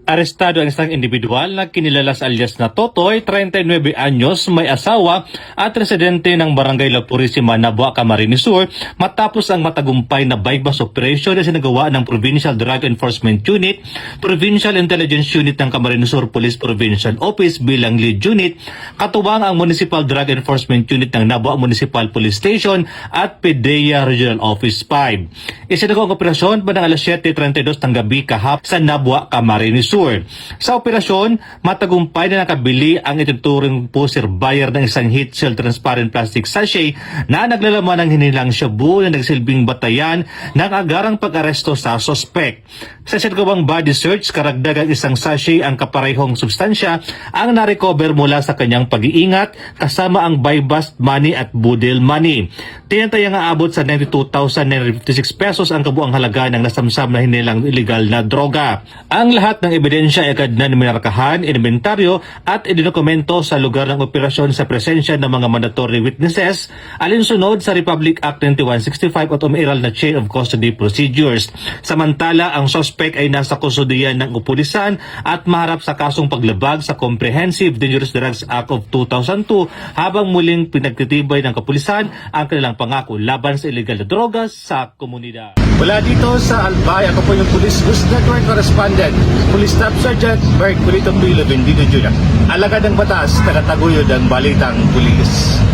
Arestado ang isang individual na kinilalas alias na Totoy, 39 anyos, may asawa at residente ng Barangay La Purisima, Nabua, Camarines Sur matapos ang matagumpay na bypass operation na sinagawa ng Provincial Drug Enforcement Unit, Provincial Intelligence Unit ng Camarines Sur Police Provincial Office bilang lead unit, katuwang ang Municipal Drug Enforcement Unit ng Nabua Municipal Police Station at PDEA Regional Office 5. Isinagawa ang operasyon bandang alas 7:32 ng gabi kahapon sa Nabua, Camarines Sur. Sa operasyon, matagumpay na nakabili ang ituturing poster buyer ng isang heat seal transparent plastic sachet na naglalaman ng hinilang shabu na nagsilbing batayan ng agarang pag-aresto sa sospek. Sa sinagawang body search, karagdagang isang sachet ang kaparehong substansya ang narecover mula sa kanyang pag-iingat kasama ang buy-bust money at budel money. Tinatayang aabot sa 92,956 pesos ang kabuang halaga ng nasamsam na hinilang illegal na droga. Ang lahat ng ebidensya ay agad na minarkahan, inventaryo at ididokumento sa lugar ng operasyon sa presensya ng mga mandatory witnesses alinsunod sa Republic Act 2165 at umiiral na chain of custody procedures. Samantala, ang suspect ay nasa kustudiyan ng opulisan at maharap sa kasong paglabag sa Comprehensive Dangerous Drugs Act of 2002 habang muling pinagtitibay ng kapulisan ang kanilang pangako laban sa illegal na drogas sa komunidad. Mula dito sa Albay, ako po yung Police Ghost Network Correspondent, Police Staff Sergeant Bert Pulito P. Levendino Jr. Alagad ng batas, tagataguyod ang balitang pulis.